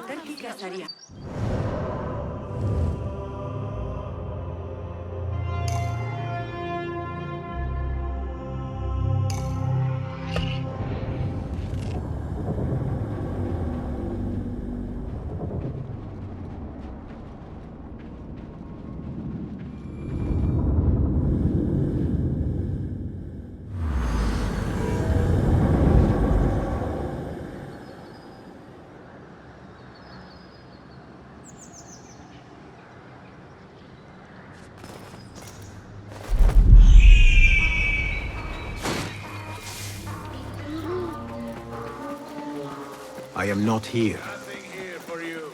تركك سريعا. I am not here. Nothing here for you.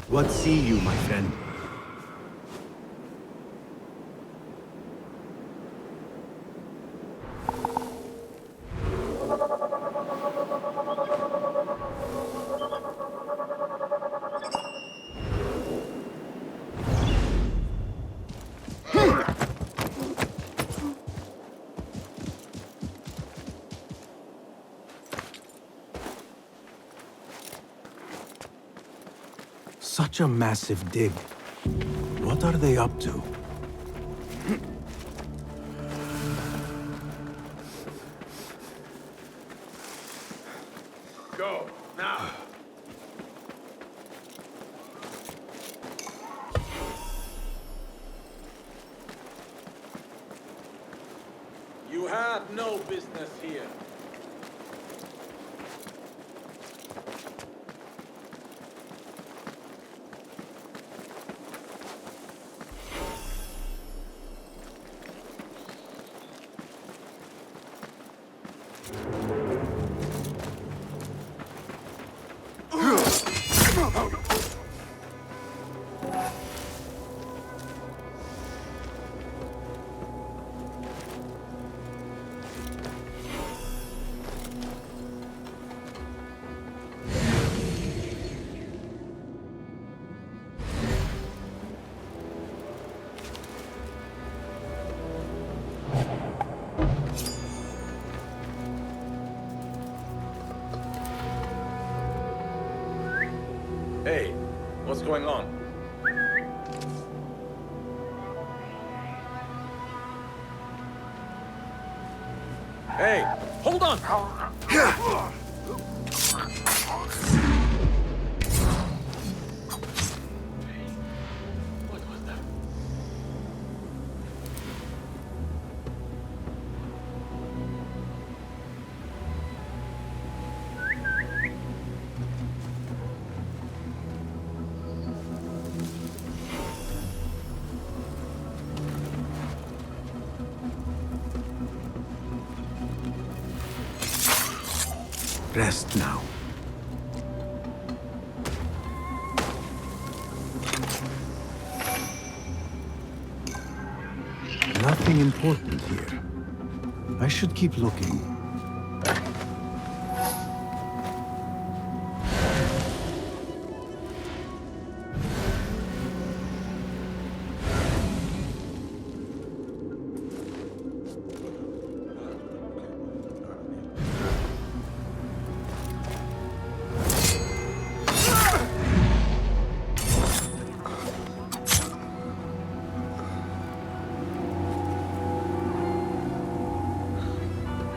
What see you, my friend? Such a massive dig. What are they up to? Go, now. You have no business here. Hey, what's going on? Hey, hold on! What was that? Rest now. Nothing important here. I should keep looking.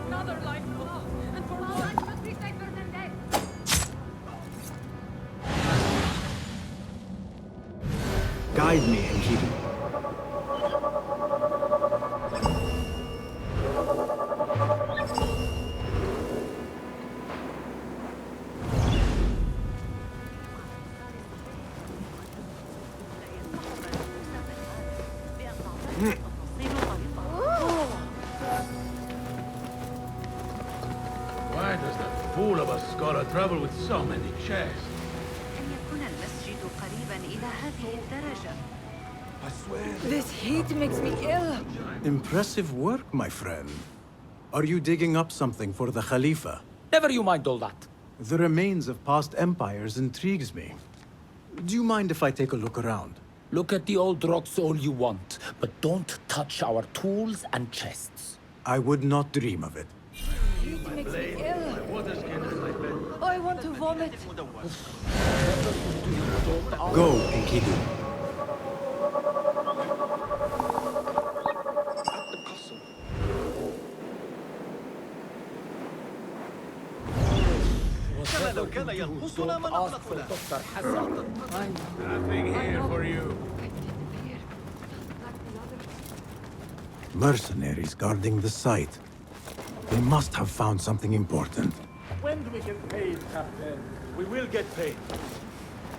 Another life lost, and for life must be safer than death. Guide me, Enkidu. Why does that fool of a scholar travel with so many chests? أن يكون المسجد قريبا إلى هذه الدرجة. This heat makes me ill. Impressive work, my friend. Are you digging up something for the Khalifa? Never you mind all that. The remains of past empires intrigues me. Do you mind if I take a look around? Look at the old rocks all you want, but don't touch our tools and chests. I would not dream of it. Heat makes me ill. I want to vomit. Go, Enkidu. لو كان ينقصنا ما نطلق له. دكتور حسن. Nothing here for you. Mercenaries guarding the site. They must have found something important. When do we get paid, Captain? We will get paid.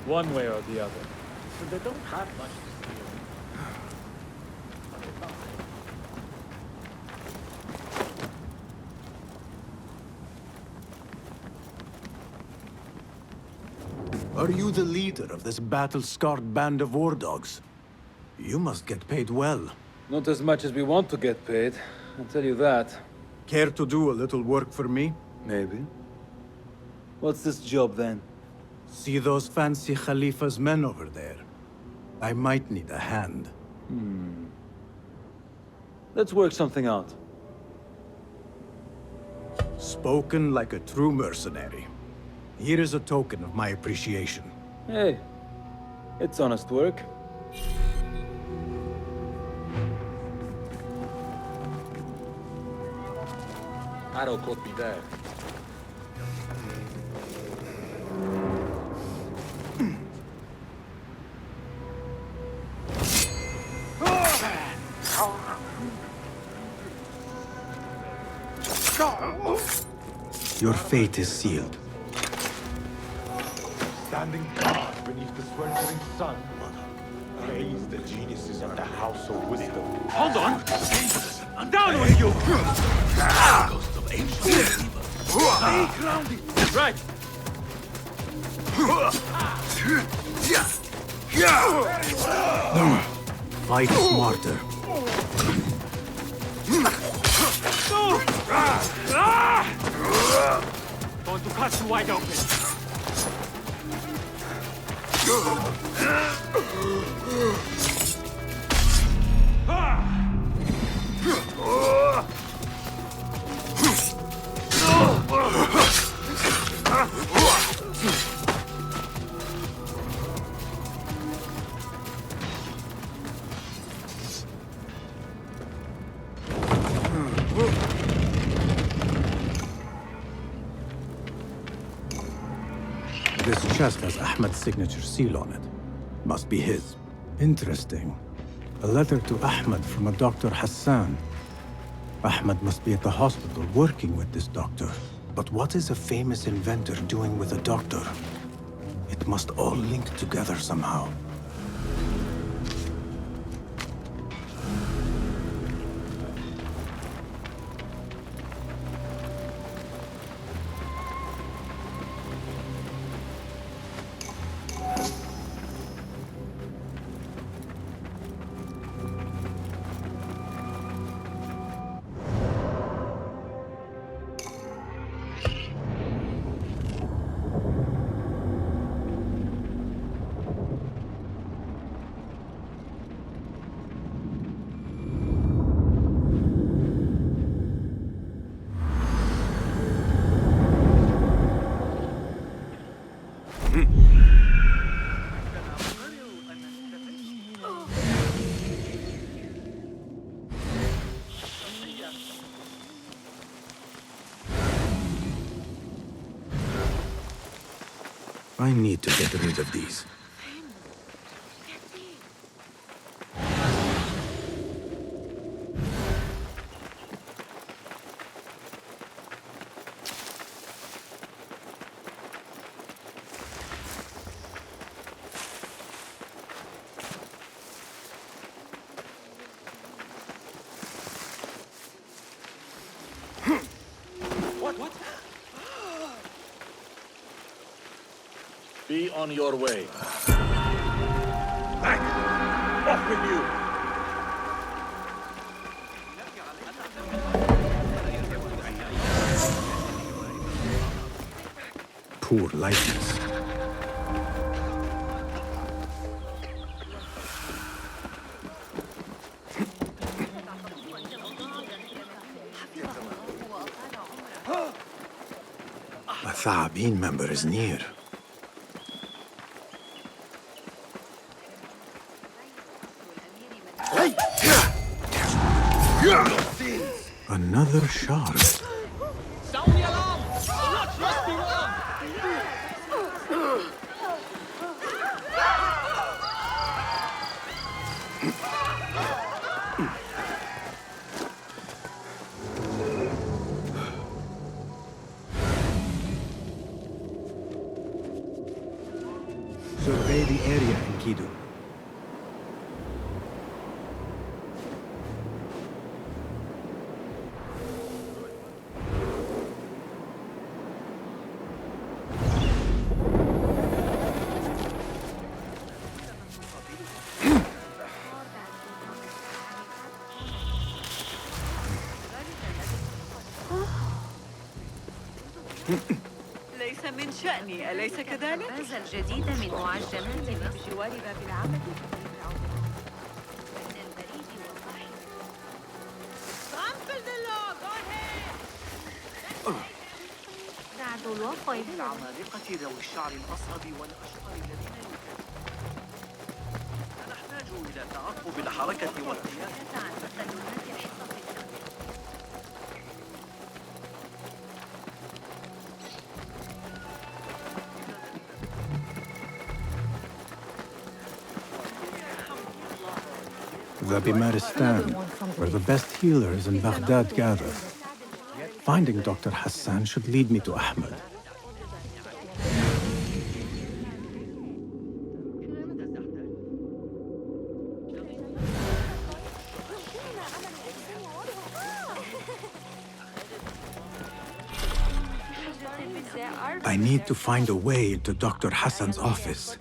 One way or the other. But they don't have much to steal. Are you the leader of this battle-scarred band of war dogs? You must get paid well. Not as much as we want to get paid, I'll tell you that. Care to do a little work for me? Maybe. What's this job then? See those fancy Khalifa's men over there? I might need a hand. Let's work something out. Spoken like a true mercenary. Here is a token of my appreciation. Hey, it's honest work. Arrow caught me there. Your fate is sealed. Standing guard beneath the sweltering sun. Praise the geniuses of the House of Wisdom. Hold on! I'm down with you! Ghost of ancient evil. Stay grounded! Right! Fight smarter. Going to cut you wide open. This chest has Ahmed's signature seal on it. Must be his. Interesting. A letter to Ahmed from a Dr. Hassan. Ahmed must be at the hospital working with this doctor. But what is a famous inventor doing with a doctor? It must all link together somehow. I need to get rid of these. Be on your way. Back! Off with you! Poor lightness. A Thaabin member is near. Another shard. Sound the alarm! Watch must be wrong! Survey the area, Enkidu. ليس من شأني، أليس كذلك؟ البازة الجديدة من معجماتنا بجوار باب العمل بعد الوقت العمالقة ذوي الشعر الأصفر والأشقر الذين نحتاج إلى تعقب الحركة والقيادة. عن تسللات الحصة الثانية. The Bimaristan, where the best healers in Baghdad gather. Finding Dr. Hassan should lead me to Ahmed. I need to find a way into Dr. Hassan's office.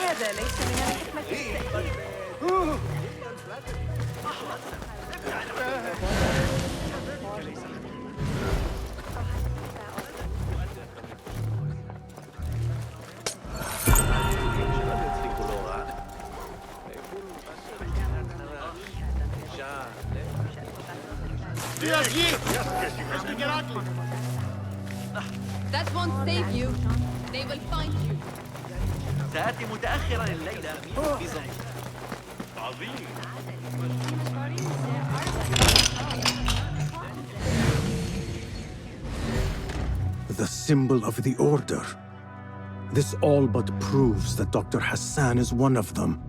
هذا ليس من الحكمة السائلة. That won't save you. They will find you. سآتي متأخرا الليلة بزمن. عظيم. The symbol of the Order. This all but proves that Dr. Hassan is one of them.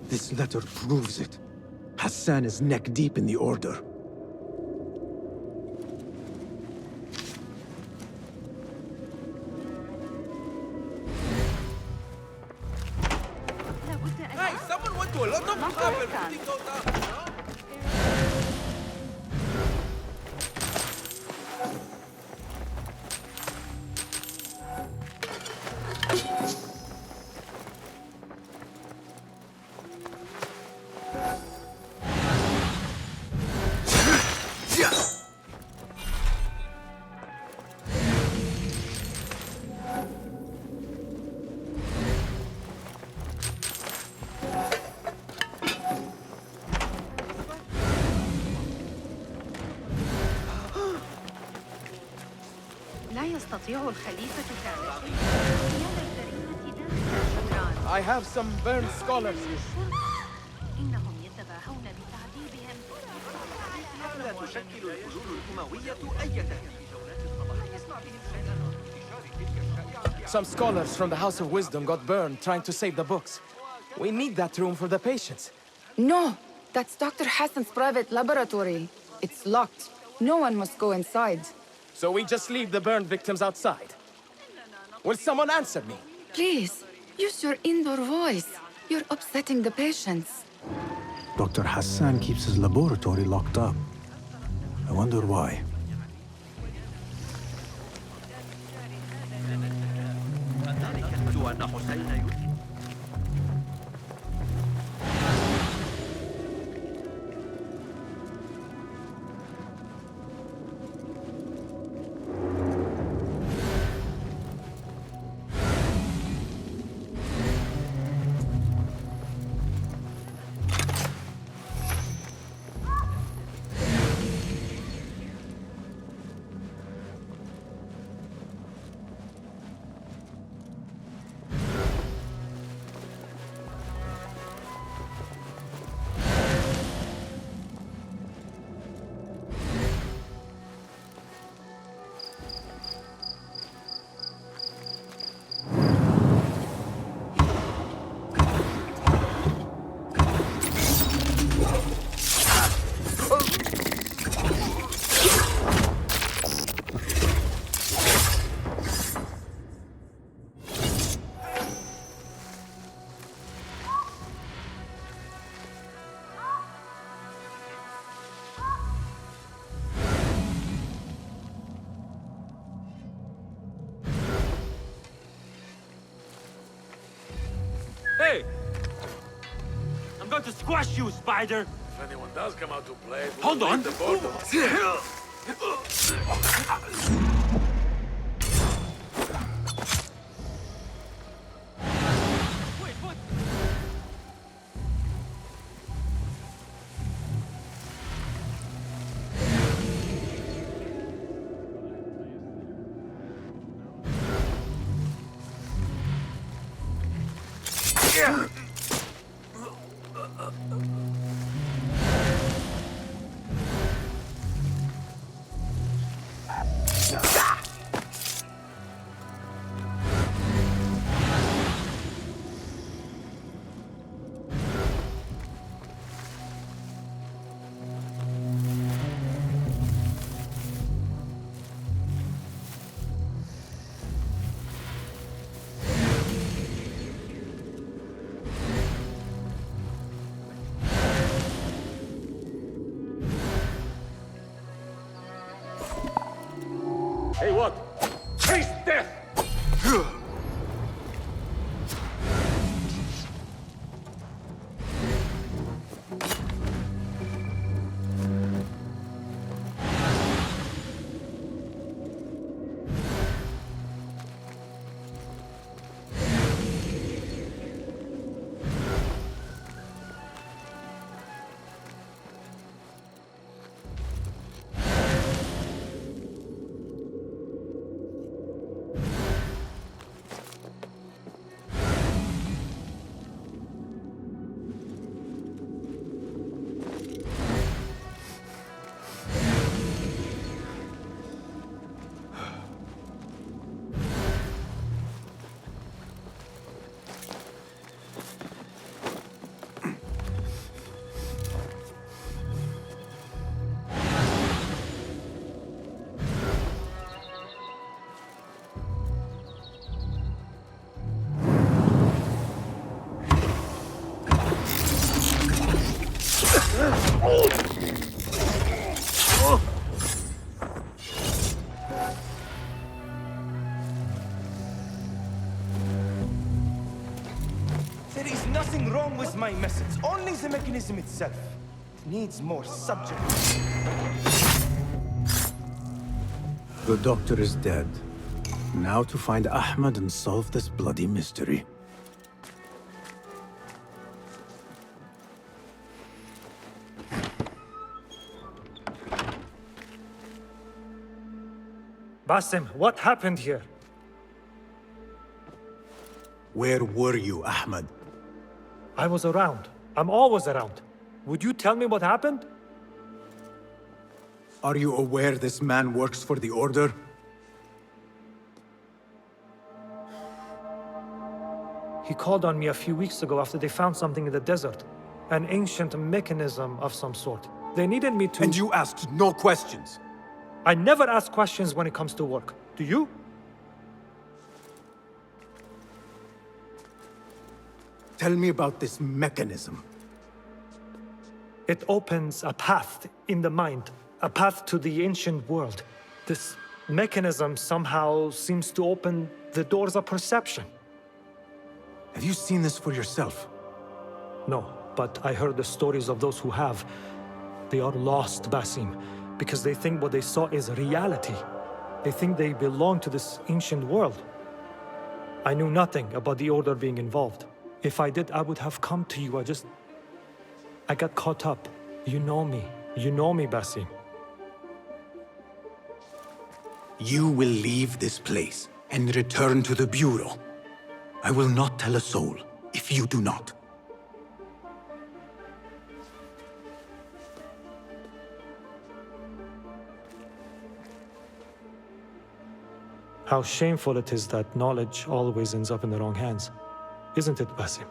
This letter proves it. Hassan is neck deep in the Order. Hey, someone went to a lot of trouble putting those up, you know? يستطيع الخليفة فعل شيء. I have some burned scholars. إنهم يتباهون بتعذيبهم. لا تشكل الحلول الأموية أي تهديد. Some scholars from the House of Wisdom got burned trying to save the books. We need that room for the patients. No, that's Dr. Hassan's private laboratory. It's locked. No one must go inside. So we just leave the burned victims outside. Will someone answer me? Please, use your indoor voice. You're upsetting the patients. Dr. Hassan keeps his laboratory locked up. I wonder why. يبدو أن حسين Hey! I'm going to squash you, Spider! If anyone does come out to play, Hold on! the border. Hey, what? Face death! There is nothing wrong with my methods, only the mechanism itself. It needs more subjects. The doctor is dead. Now to find Ahmed and solve this bloody mystery. Basim, what happened here? Where were you, Ahmed? I was around. I'm always around. Would you tell me what happened? Are you aware this man works for the Order? He called on me a few weeks ago after they found something in the desert. An ancient mechanism of some sort. They needed me to... And you asked no questions? I never ask questions when it comes to work. Do you? Tell me about this mechanism. It opens a path in the mind, a path to the ancient world. This mechanism somehow seems to open the doors of perception. Have you seen this for yourself? No, but I heard the stories of those who have. They are lost, Basim, because they think what they saw is reality. They think they belong to this ancient world. I knew nothing about the Order being involved. If I did, I would have come to you. I got caught up. You know me. You know me, Basim. You will leave this place and return to the Bureau. I will not tell a soul if you do not. How shameful it is that knowledge always ends up in the wrong hands. Isn't it, Basim?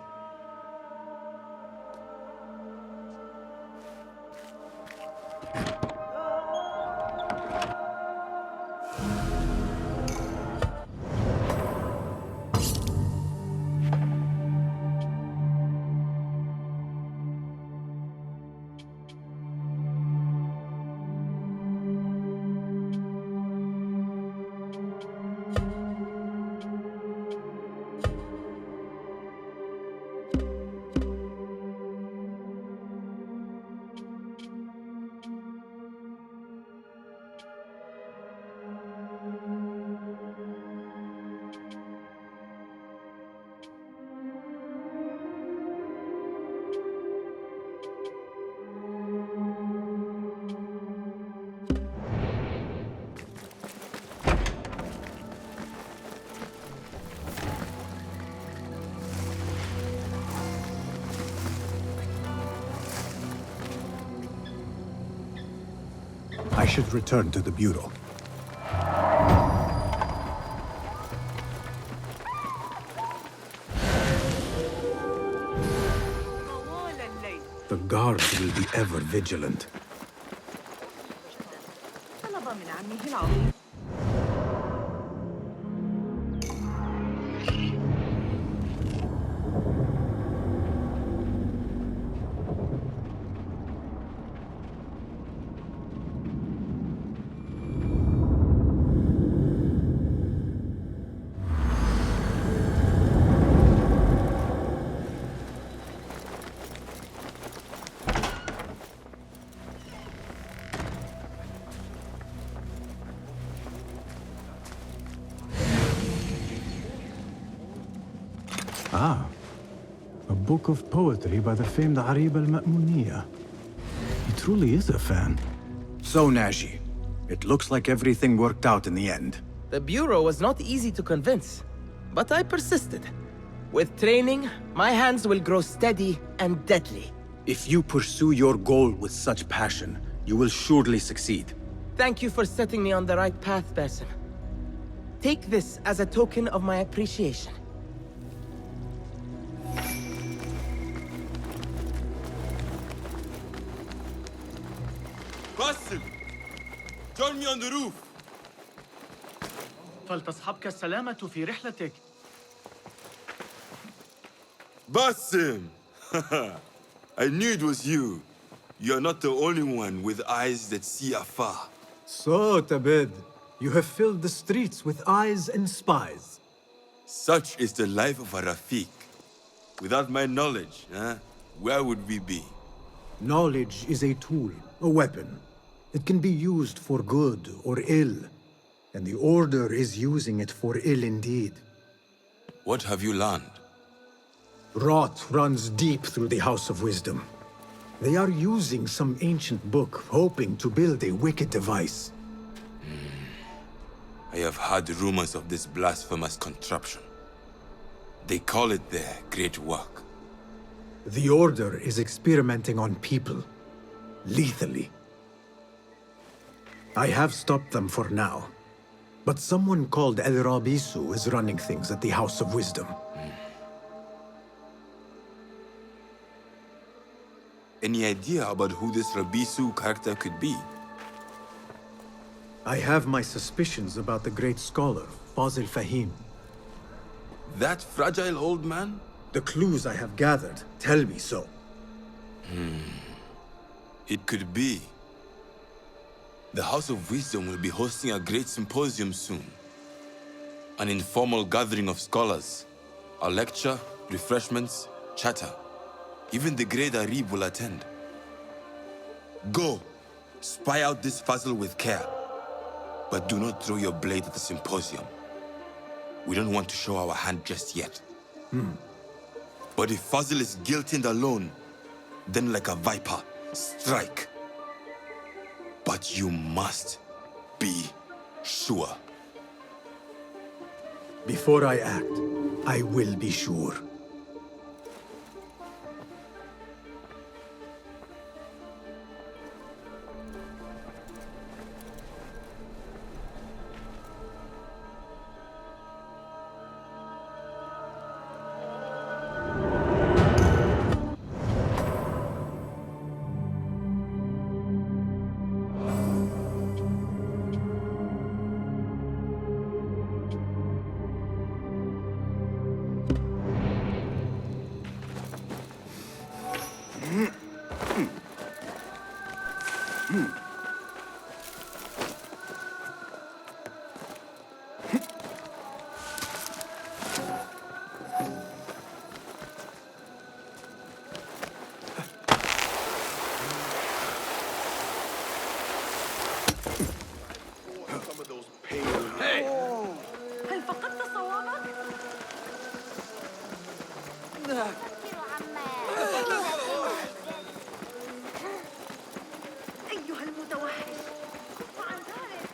I should return to the Bureau. The guards will be ever vigilant. Ah, a book of poetry by the famed Arib al-Ma'muniyya. He truly is a fan. So, Naji, it looks like everything worked out in the end. The Bureau was not easy to convince, but I persisted. With training, my hands will grow steady and deadly. If you pursue your goal with such passion, you will surely succeed. Thank you for setting me on the right path, Basim. Take this as a token of my appreciation. Basim! Join me on the roof! فلتصحبك السلامة في رحلتك. Basim! I knew it was you. You're not the only one with eyes that see afar. So, Tabid, you have filled the streets with eyes and spies. Such is the life of a Rafiq. Without my knowledge, where would we be? Knowledge is a tool, a weapon. It can be used for good or ill, and the Order is using it for ill indeed. What have you learned? Rot runs deep through the House of Wisdom. They are using some ancient book, hoping to build a wicked device. I have heard rumors of this blasphemous contraption. They call it their great work. The Order is experimenting on people. Lethally. I have stopped them for now. But someone called El Rabisu is running things at the House of Wisdom. Any idea about who this Rabisu character could be? I have my suspicions about the great scholar, Fazil Fahim. That fragile old man? The clues I have gathered tell me so. It could be. The House of Wisdom will be hosting a great symposium soon. An informal gathering of scholars. A lecture, refreshments, chatter. Even the great Arib will attend. Go! Spy out this puzzle with care. But do not throw your blade at the symposium. We don't want to show our hand just yet. But if Fazil is guilty and alone, then like a viper, strike. But you must be sure. Before I act, I will be sure. هل فقدت صوابك؟ أيها المتوحش كف عن ذلك.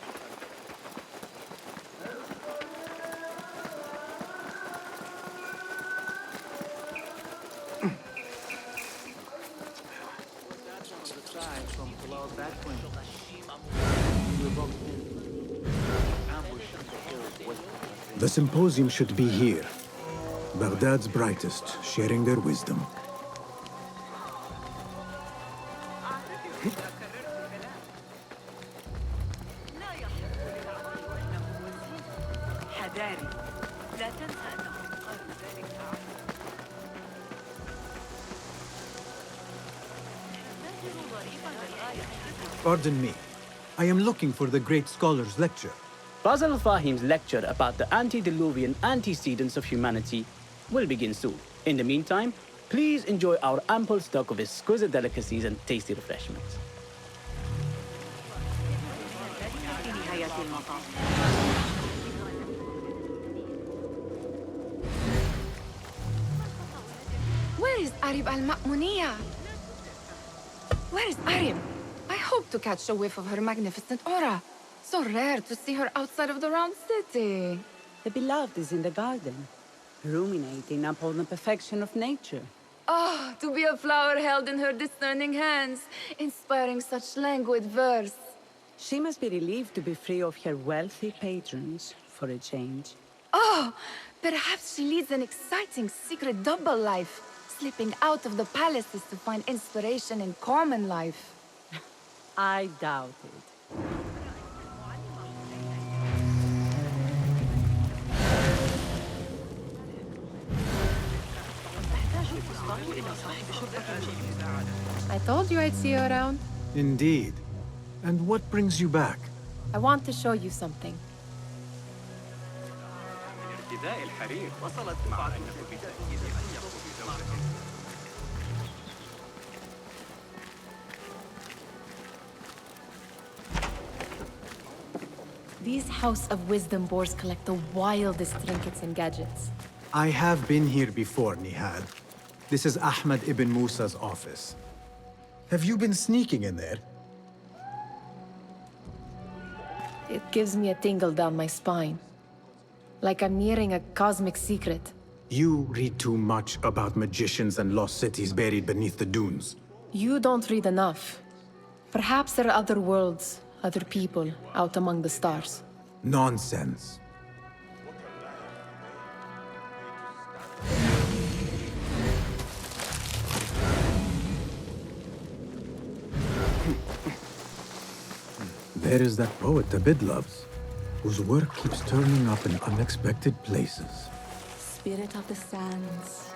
The symposium should be here. Baghdad's brightest, sharing their wisdom. حذاري لا تنسى أنهم قالوا ذلك. Pardon me. I am looking for the great scholar's lecture. Fazl Fahim's lecture about the antediluvian antecedents of humanity will begin soon. In the meantime, please enjoy our ample stock of exquisite delicacies and tasty refreshments. Where is Arib al-Ma'muniya? Where is Arib? I hope to catch a whiff of her magnificent aura. So rare to see her outside of the round city. The beloved is in the garden, ruminating upon the perfection of nature. Oh, to be a flower held in her discerning hands, inspiring such languid verse. She must be relieved to be free of her wealthy patrons for a change. Oh, perhaps she leads an exciting secret double life, slipping out of the palaces to find inspiration in common life. I doubt it. I told you I'd see you around. Indeed. And what brings you back? I want to show you something. These House of Wisdom boars collect the wildest trinkets and gadgets. I have been here before, Nihal. This is Ahmed ibn Musa's office. Have you been sneaking in there? It gives me a tingle down my spine. Like I'm nearing a cosmic secret. You read too much about magicians and lost cities buried beneath the dunes. You don't read enough. Perhaps there are other worlds, other people, out among the stars. Nonsense. There is that poet Abid loves, whose work keeps turning up in unexpected places. Spirit of the sands.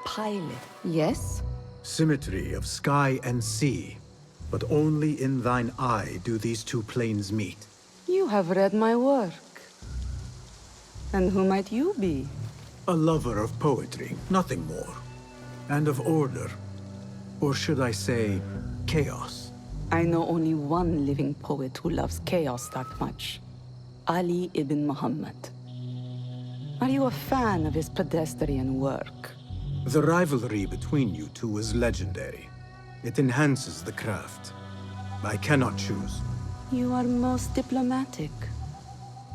Pilot. Yes? Symmetry of sky and sea, but only in thine eye do these two planes meet. You have read my work. And who might you be? A lover of poetry, nothing more. And of order. Or should I say, chaos. I know only one living poet who loves chaos that much. Ali ibn Muhammad. Are you a fan of his pedestrian work? The rivalry between you two is legendary. It enhances the craft. I cannot choose. You are most diplomatic.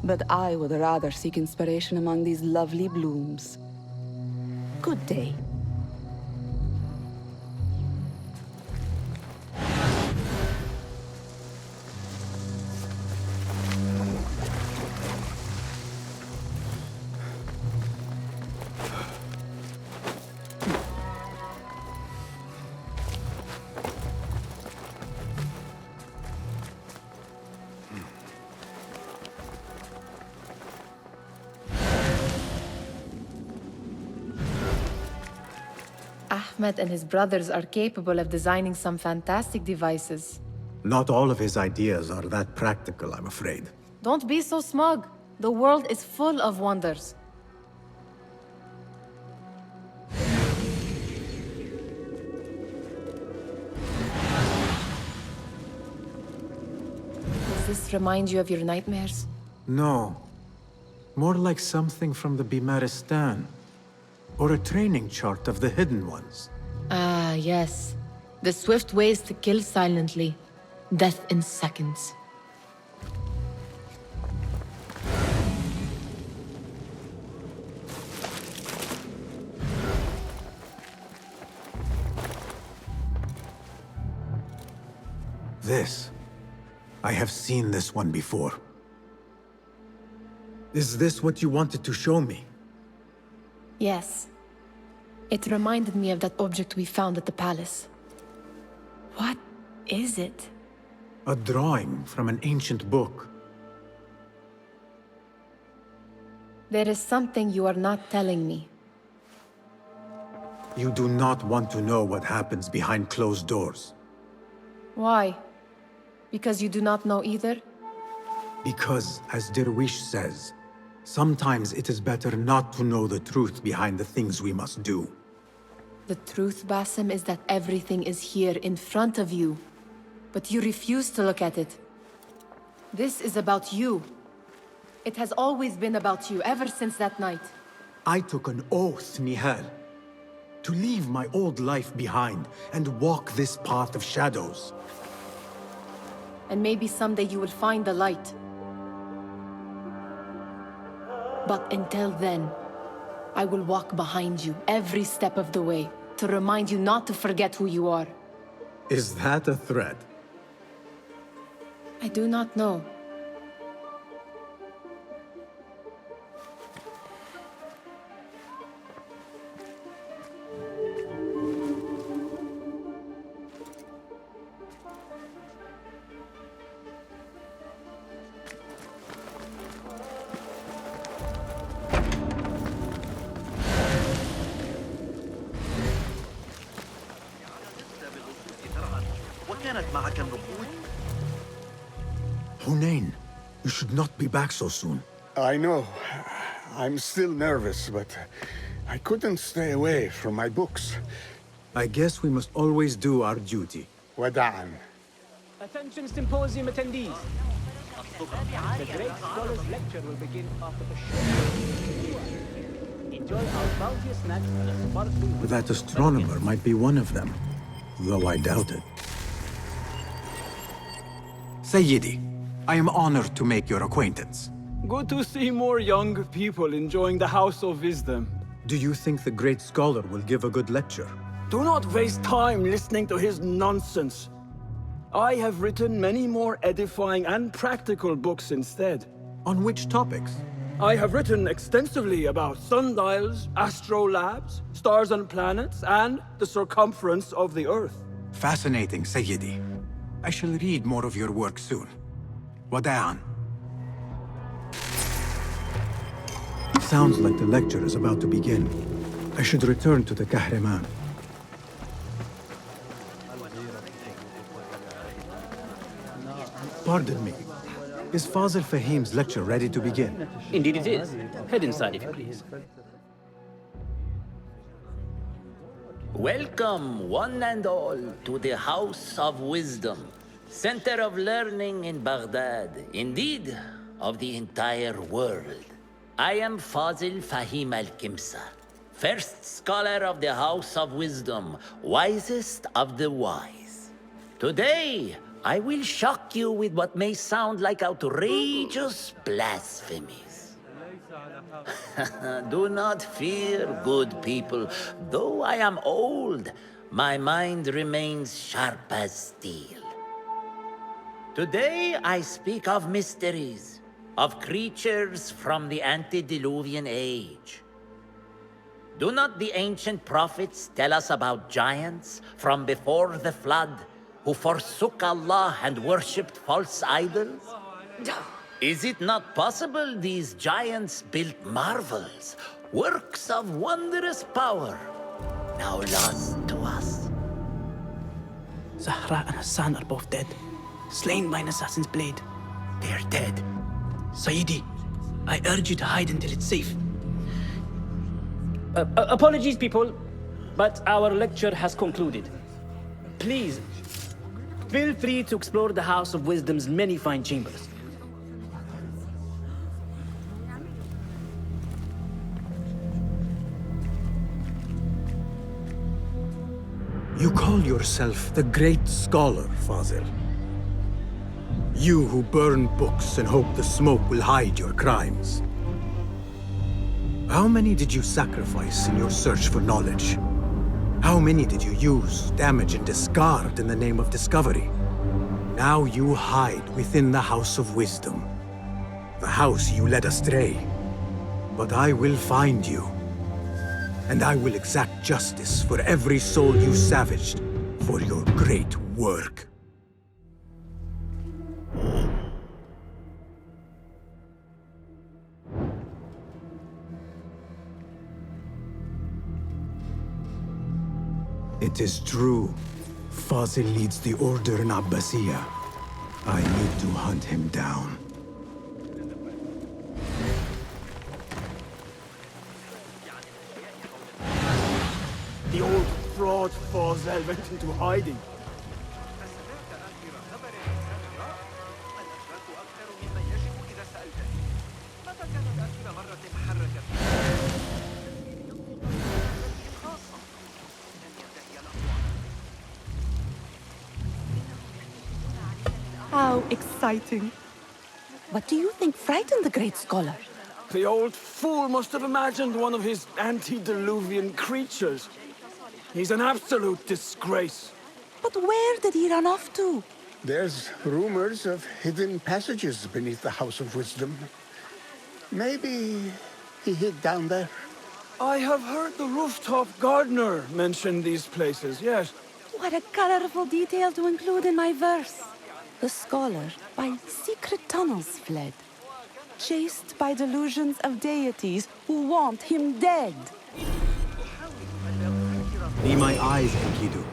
But I would rather seek inspiration among these lovely blooms. Good day. Ahmed and his brothers are capable of designing some fantastic devices. Not all of his ideas are that practical, I'm afraid. Don't be so smug. The world is full of wonders. Does this remind you of your nightmares? No. More like something from the Bimaristan. Or a training chart of the Hidden Ones. Ah, yes. The swift ways to kill silently. Death in seconds. This. I have seen this one before. Is this what you wanted to show me? Yes. It reminded me of that object we found at the palace. What is it? A drawing from an ancient book. There is something you are not telling me. You do not want to know what happens behind closed doors. Why? Because you do not know either? Because, as Derwish says, sometimes it is better not to know the truth behind the things we must do. The truth, Basim, is that everything is here in front of you. But you refuse to look at it. This is about you. It has always been about you, ever since that night. I took an oath, Nihal, to leave my old life behind and walk this path of shadows. And maybe someday you will find the light. But until then, I will walk behind you every step of the way to remind you not to forget who you are. Is that a threat? I do not know. وكانت معك النقود؟ Hunain, you should not be back so soon. I know. I'm still nervous, but I couldn't stay away from my books. I guess we must always do our duty. وداعاً. Attention symposium attendees. The great scholar's lecture will begin after a short. Enjoy our bounteous snacks and a sparkling... That astronomer might be one of them, though I doubt it. Sayyidi, I am honored to make your acquaintance. Good to see more young people enjoying the House of Wisdom. Do you think the great scholar will give a good lecture? Do not waste time listening to his nonsense. I have written many more edifying and practical books instead. On which topics? I have written extensively about sundials, astrolabes, stars and planets, and the circumference of the Earth. Fascinating, Sayyidi. I shall read more of your work soon. Wada'an. Sounds like the lecture is about to begin. I should return to the Kahraman. Pardon me. Is Fazil Fahim's lecture ready to begin? Indeed it is. Head inside if you please. Welcome, one and all, to the House of Wisdom, center of learning in Baghdad, indeed, of the entire world. I am Fazil Fahim al-Kimsa, first scholar of the House of Wisdom, wisest of the wise. Today, I will shock you with what may sound like outrageous blasphemies. Do not fear, good people. Though I am old, my mind remains sharp as steel. Today I speak of mysteries, of creatures from the antediluvian age. Do not the ancient prophets tell us about giants from before the flood who forsook Allah and worshipped false idols? Is it not possible these giants built marvels, works of wondrous power, now lost to us? Zahra and Hassan are both dead, slain by an assassin's blade. They're dead. Sayyidi, I urge you to hide until it's safe. Apologies, people, but our lecture has concluded. Please, feel free to explore the House of Wisdom's many fine chambers. You call yourself the great scholar, Fazil. You who burn books and hope the smoke will hide your crimes. How many did you sacrifice in your search for knowledge? How many did you use, damage, and discard in the name of discovery? Now you hide within the House of Wisdom. The house you led astray. But I will find you. And I will exact justice for every soul you savaged for your great work. It is true. Fazil leads the order in Abbasiyya. I need to hunt him down. The old fraud Fazil went into hiding. How exciting. What do you think frightened the great scholar? The old fool must have imagined one of his antediluvian creatures. He's an absolute disgrace. But where did he run off to? There's rumors of hidden passages beneath the House of Wisdom. Maybe he hid down there. I have heard the rooftop gardener mention these places, yes. What a colorful detail to include in my verse. The scholar by secret tunnels fled, chased by delusions of deities who want him dead. Be my eyes, Enkidu.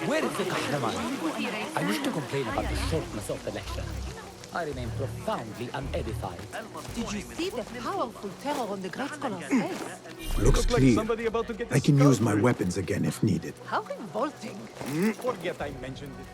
Where is the Kahraman? I wish to complain about the shortness of the lecture. I remain profoundly unedified. Did you see the powerful terror on the Great Scholar's face? Looks clear. I can use my weapons again if needed. How revolting. Forget I mentioned it.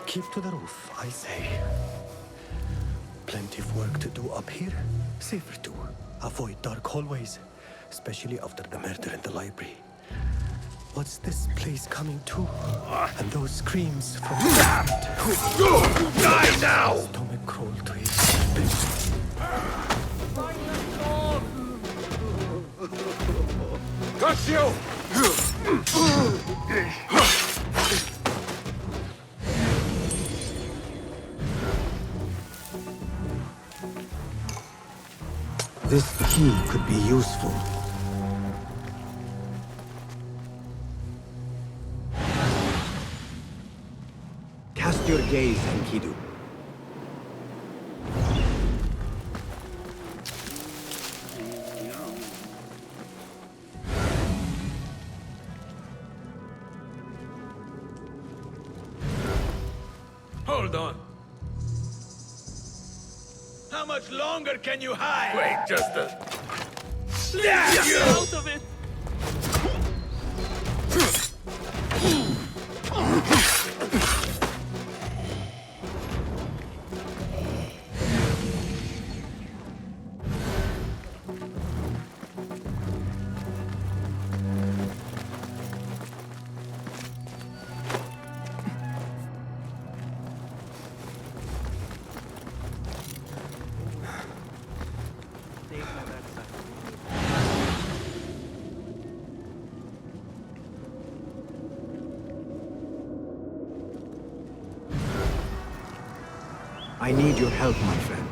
Keep to the roof, I say. Plenty of work to do up here. Safer too. Avoid dark hallways, especially after the murder in the library. What's this place coming to? And those screams from the Die now! stomach crawl to his spit. Got you! This key could be useful. Cast your gaze, Enkidu. Hold on. How much longer can you hide? Wait, just a... Get you out of it! I need your help, my friend.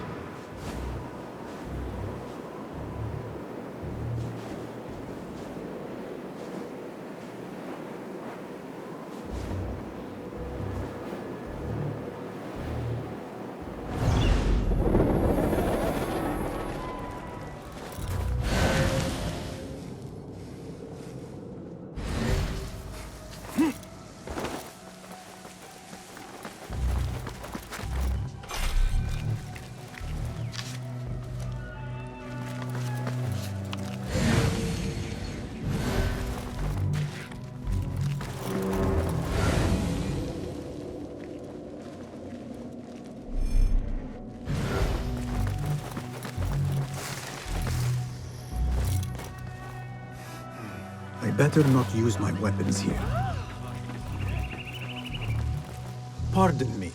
I better not use my weapons here. Pardon me,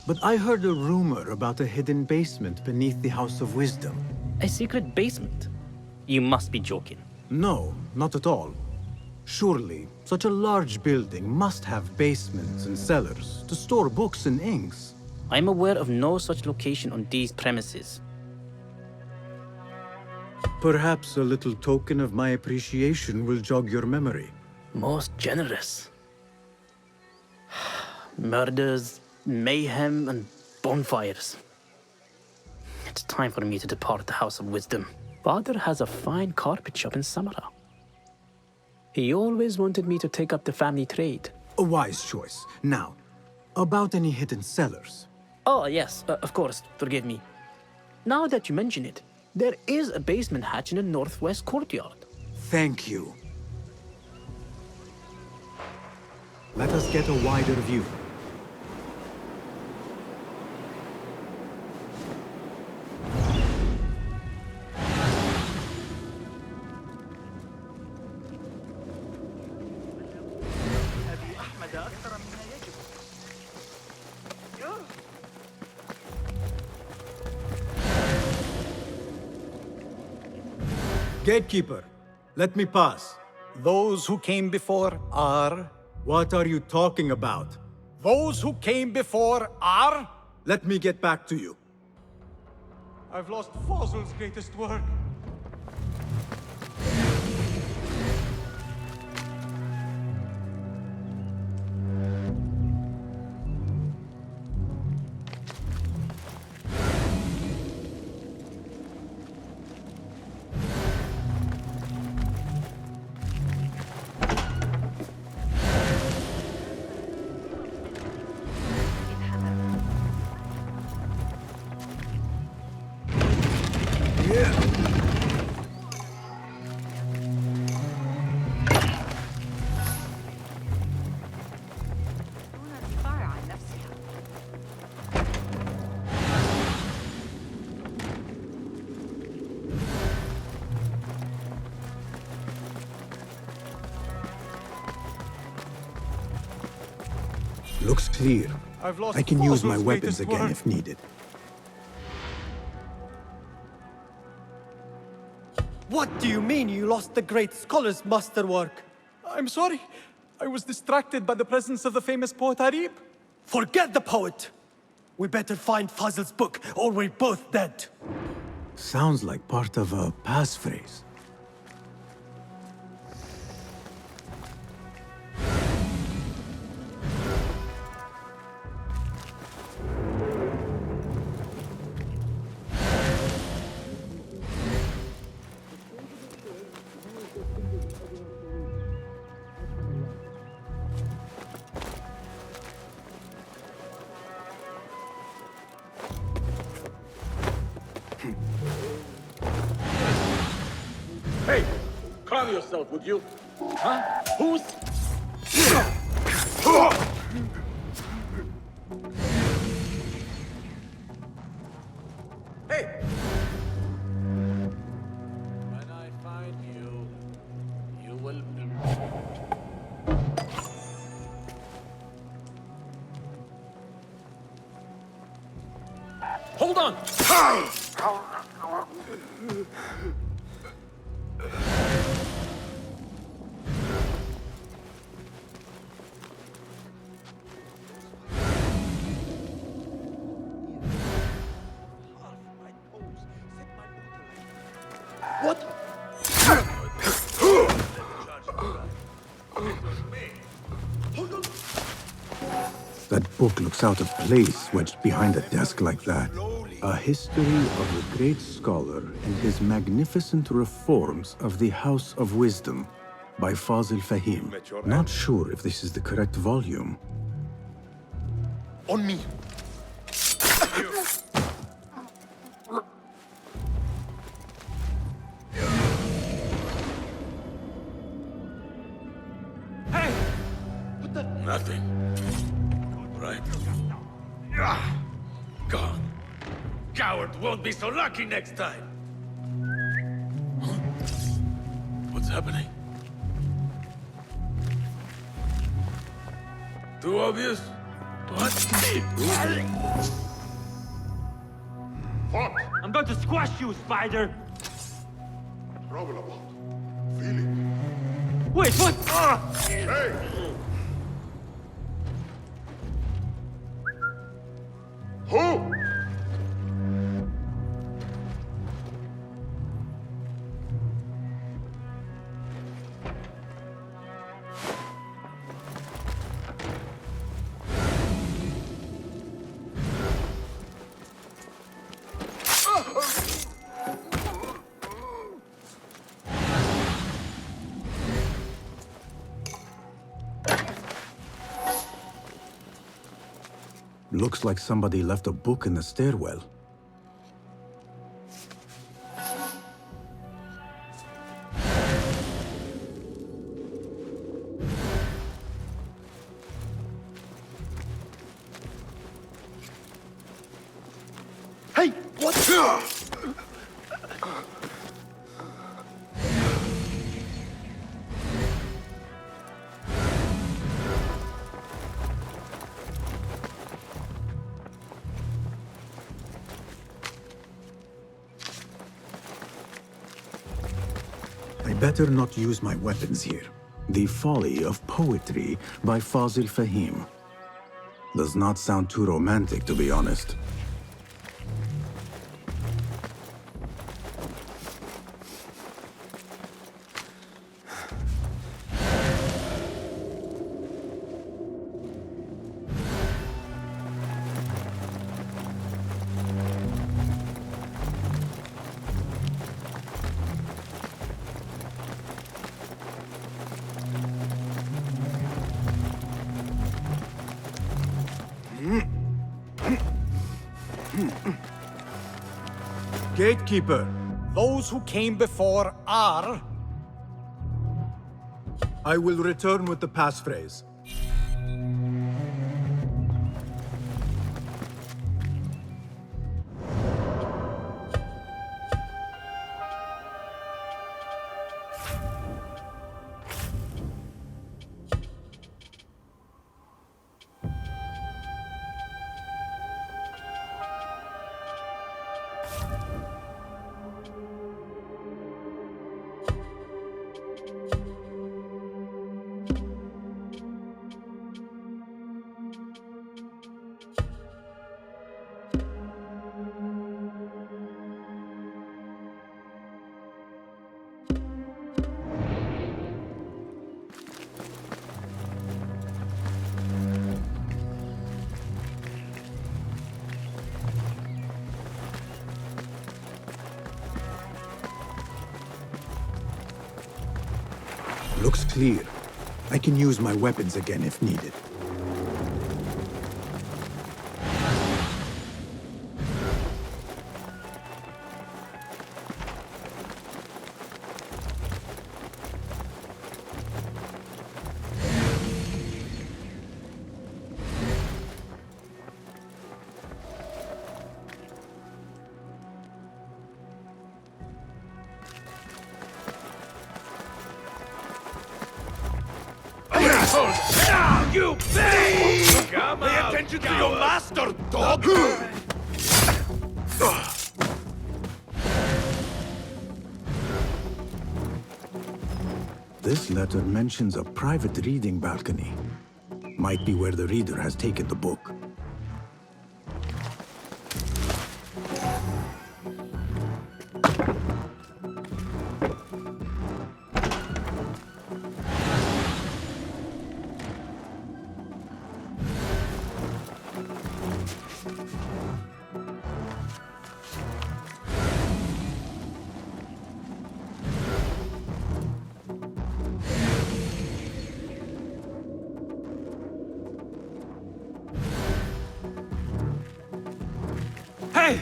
but I heard a rumor about a hidden basement beneath the House of Wisdom. A secret basement? You must be joking. No, not at all. Surely, such a large building must have basements and cellars to store books and inks. I'm aware of no such location on these premises. Perhaps a little token of my appreciation will jog your memory. Most generous. Murders, mayhem, and bonfires. It's time for me to depart the House of Wisdom. Father has a fine carpet shop in Samara. He always wanted me to take up the family trade. A wise choice. Now, about any hidden cellars. Oh, yes, of course, forgive me. Now that you mention it, there is a basement hatch in the northwest courtyard. Thank you. Let us get a wider view. Gatekeeper, let me pass. Those who came before are... What are you talking about? Those who came before are... Let me get back to you. I've lost Fazl's greatest work. دون الدفاع عن نفسها. Looks clear. I've lost I can use my Fazl's weapons greatest again work. if needed. What do you mean you lost the great scholar's masterwork? I'm sorry. I was distracted by the presence of the famous poet Arib. Forget the poet! We better find Fazl's book, or we're both dead. Sounds like part of a passphrase. Hey, calm yourself, would you? Huh? Who's... Hey! When I find you, you will... Hold on! What? That book looks out of place wedged behind a desk like that. A history of the great scholar and his magnificent reforms of the House of Wisdom by Fazil Fahim. Not sure if this is the correct volume. On me. Hey! What the... Nothing. Right. Gone. Coward won't be so lucky next time. Huh? What's happening? Too obvious? What? Fuck! I'm going to squash you, Spider! Trouble about? Feel it. Wait, what? Hey! Who? Looks like somebody left a book in the stairwell. Hey, what? I better not use my weapons here. The Folly of Poetry by Fazil Fahim. Does not sound too romantic, to be honest. Gatekeeper, those who came before are... I will return with the passphrase. Looks clear. I can use my weapons again if needed. You pay! Pay attention to your master, dog! This letter mentions a private reading balcony. Might be where the reader has taken the book. Hey!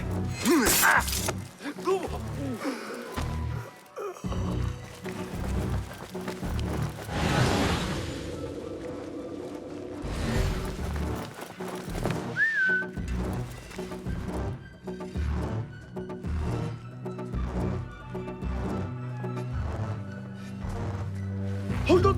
Hold on!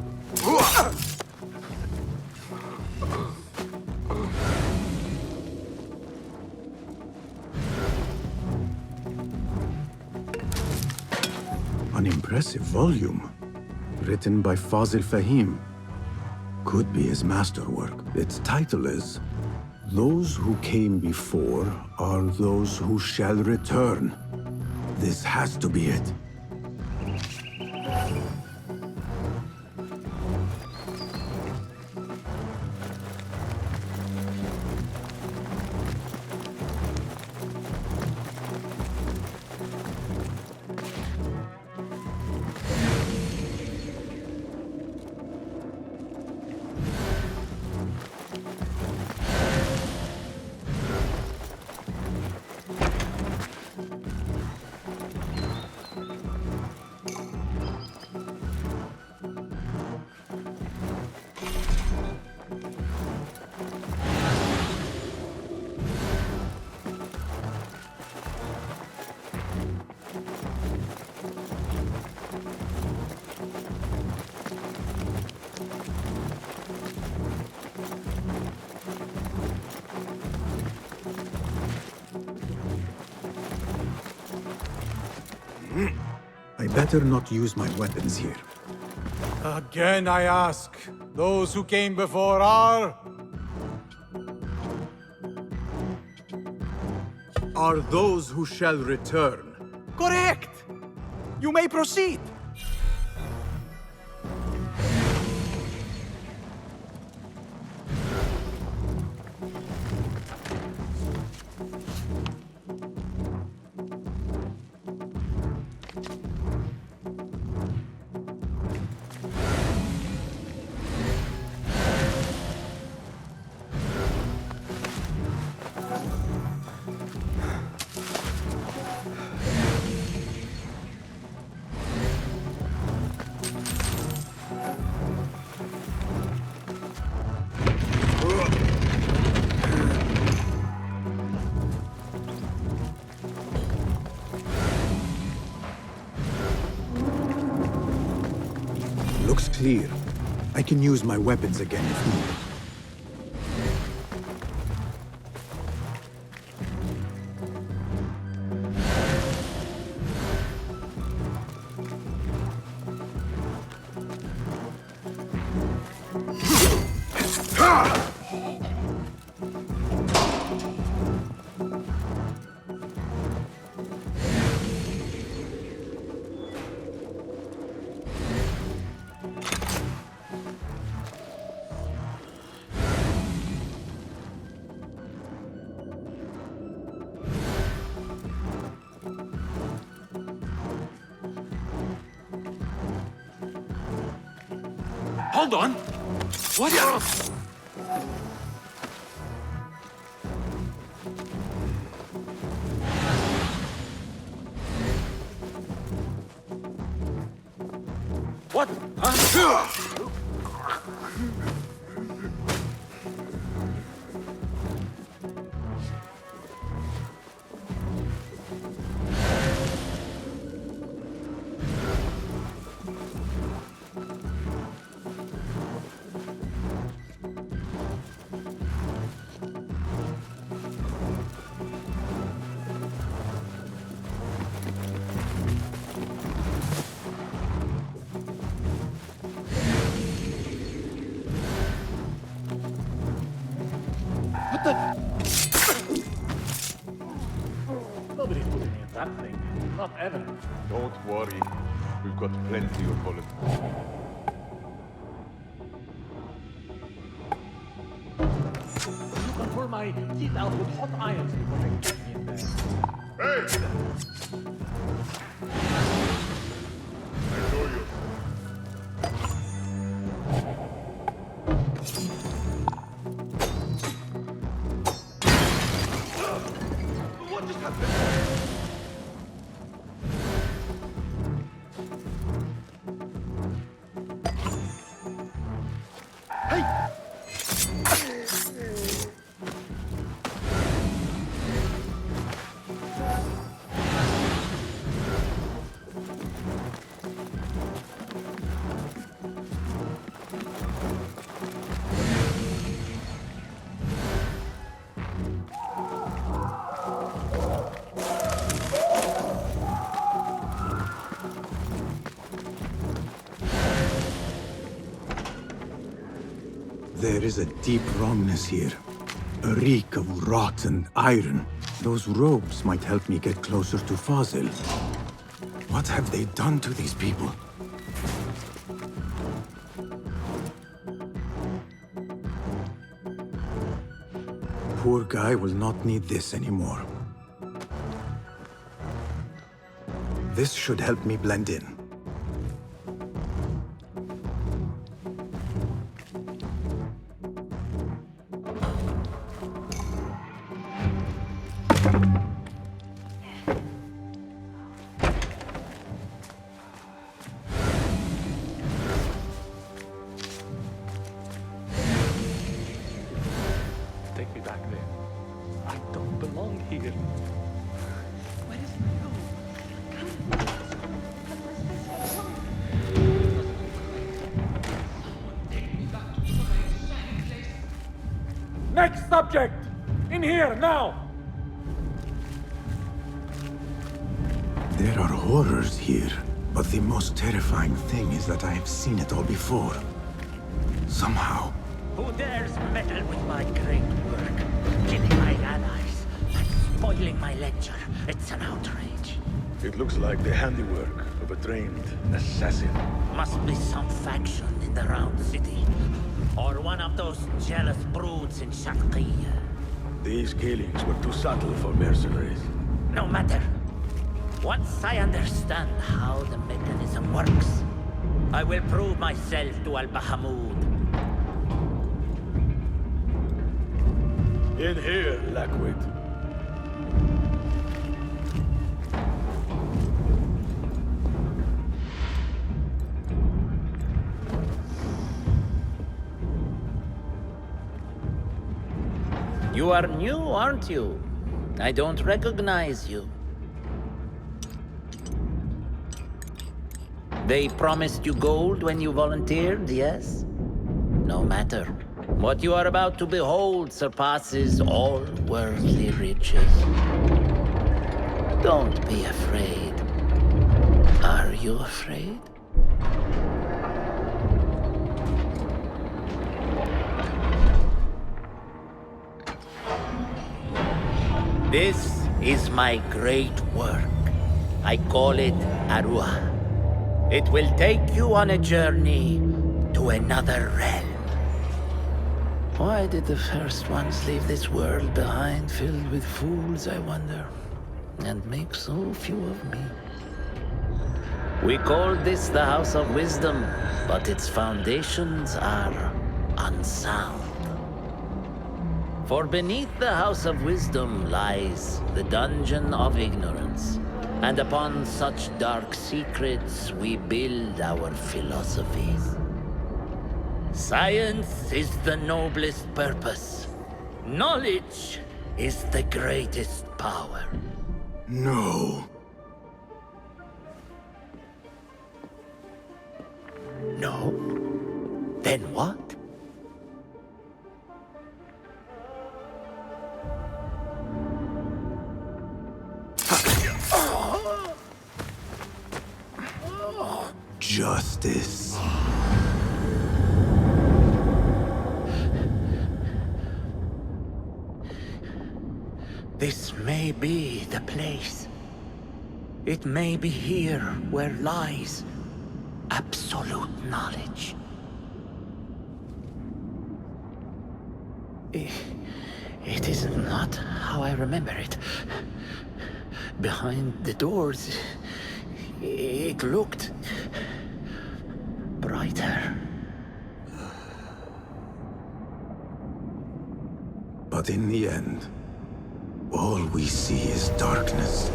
An impressive volume. Written by Fazil Fahim. Could be his masterwork. Its title is... Those who came before are those who shall return. This has to be it. I better not use my weapons here. Again I ask, those who came before are... Are those who shall return. Correct! You may proceed! Looks clear. I can use my weapons again if needed. Hold on! What? What? Huh? What the? Nobody's putting me in that thing. Not ever. Don't worry. We've got plenty of bullets. You can pull my teeth out with hot irons before they get me in there. Hey! I know you. What just happened? There is a deep wrongness here. A reek of rotten iron. Those robes might help me get closer to Fazil. What have they done to these people? Poor guy will not need this anymore. This should help me blend in. Take me back there. I don't belong here. Next subject! In here, now! There are horrors here, but the most terrifying thing is that I have seen it all before. Somehow. Who dares meddle with my great work? Killing my allies and spoiling my lecture. It's an outrage. It looks like the handiwork of a trained assassin. Must be some faction in the Round City. Or one of those jealous broods in Sharqiyya. These killings were too subtle for mercenaries. No matter. Once I understand how the mechanism works, I will prove myself to Al-Bahamud. In here, Lackwit. You are new, aren't you? I don't recognize you. They promised you gold when you volunteered, yes? No matter. What you are about to behold surpasses all worldly riches. Don't be afraid. Are you afraid? This is my great work. I call it Arua. It will take you on a journey to another realm. Why did the first ones leave this world behind filled with fools, I wonder, and make so few of me? We called this the House of Wisdom, but its foundations are unsound. For beneath the House of Wisdom lies the Dungeon of Ignorance, and upon such dark secrets we build our philosophies. Science is the noblest purpose. Knowledge is the greatest power. No. No? Then what? Justice. This may be the place. It may be here where lies absolute knowledge. It is not how I remember it. Behind the doors, it looked brighter. But in the end, all we see is darkness.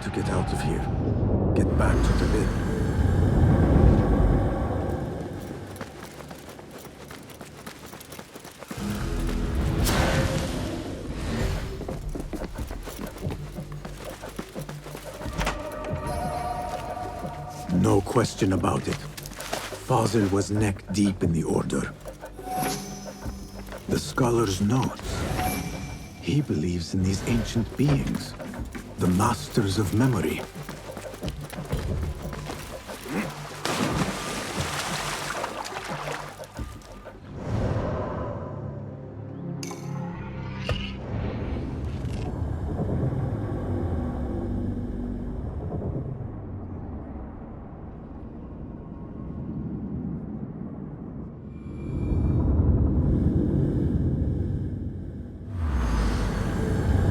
To get out of here. Get back to the inn. No question about it. Fazil was neck deep in the Order. The scholar's notes. He believes in these ancient beings. The masters of memory.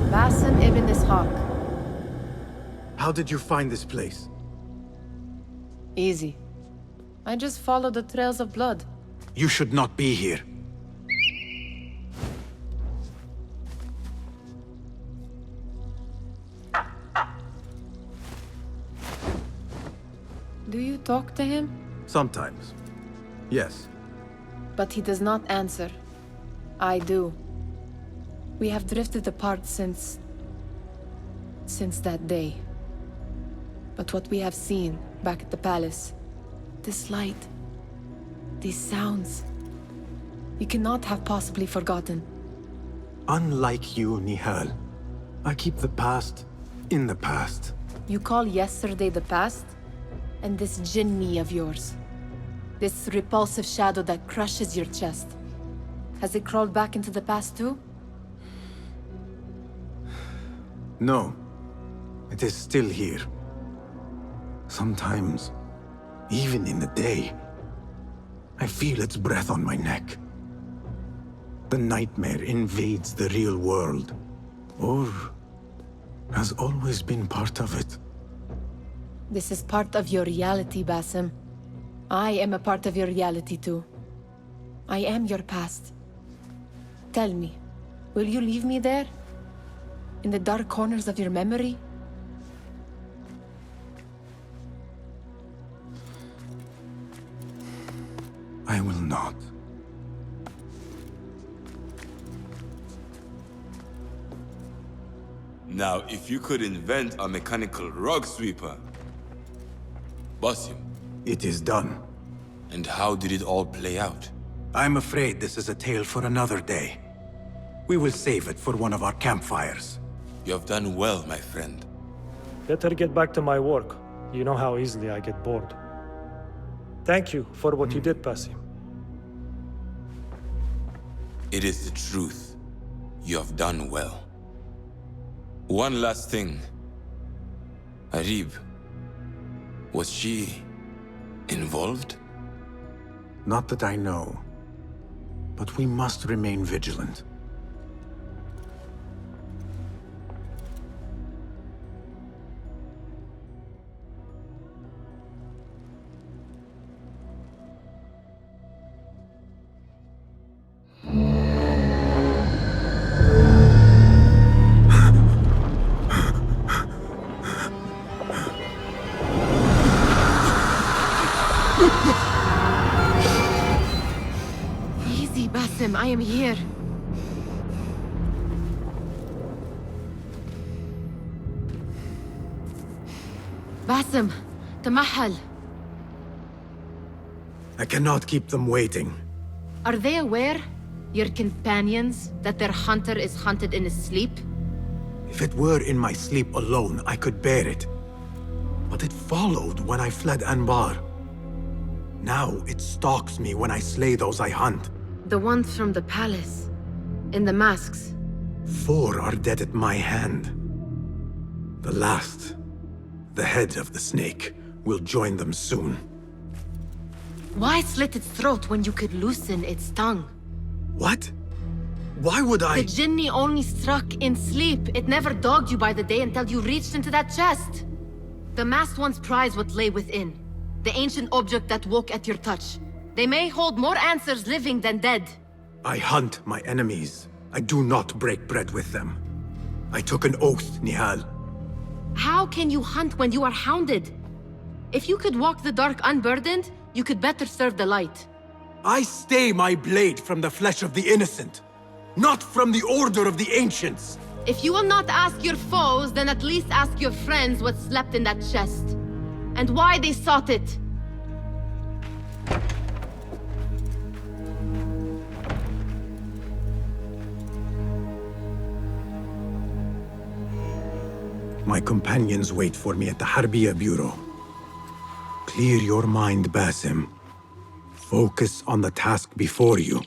Basim ibn Ishaq. How did you find this place? Easy. I just follow the trails of blood. You should not be here. Do you talk to him? Sometimes. Yes. But he does not answer. I do. We have drifted apart since that day. But what we have seen back at the palace, this light, these sounds, you cannot have possibly forgotten. Unlike you, Nihal, I keep the past in the past. You call yesterday the past? And this jinni of yours, this repulsive shadow that crushes your chest, has it crawled back into the past too? No, it is still here. Sometimes, even in the day. I feel its breath on my neck. The nightmare invades the real world, or has always been part of it. This is part of your reality, Basim. I am a part of your reality too. I am your past. Tell me, will you leave me there? In the dark corners of your memory? I will not. Now, if you could invent a mechanical rug sweeper, Basim. It is done. And how did it all play out? I'm afraid this is a tale for another day. We will save it for one of our campfires. You have done well, my friend. Better get back to my work. You know how easily I get bored. Thank you for what you did, Basim. It is the truth. You have done well. One last thing. Arib, was she involved? Not that I know. But we must remain vigilant. Easy, Basim, I am here. Basim, تمهل. I cannot keep them waiting. Are they aware, your companions, that their hunter is hunted in his sleep? If it were in my sleep alone, I could bear it. But it followed when I fled Anbar. Now it stalks me when I slay those I hunt. The ones from the palace, in the masks. 4 are dead at my hand. The last, the head of the snake, will join them soon. Why slit its throat when you could loosen its tongue? What? Why would I? The Jinni only struck in sleep. It never dogged you by the day until you reached into that chest. The masked ones prize what lay within. The ancient object that woke at your touch. They may hold more answers living than dead. I hunt my enemies. I do not break bread with them. I took an oath, Nihal. How can you hunt when you are hounded? If you could walk the dark unburdened, you could better serve the light. I stay my blade from the flesh of the innocent, not from the order of the ancients. If you will not ask your foes, then at least ask your friends what slept in that chest. And why they sought it. My companions wait for me at the Harbiya Bureau. Clear your mind, Basim. Focus on the task before you.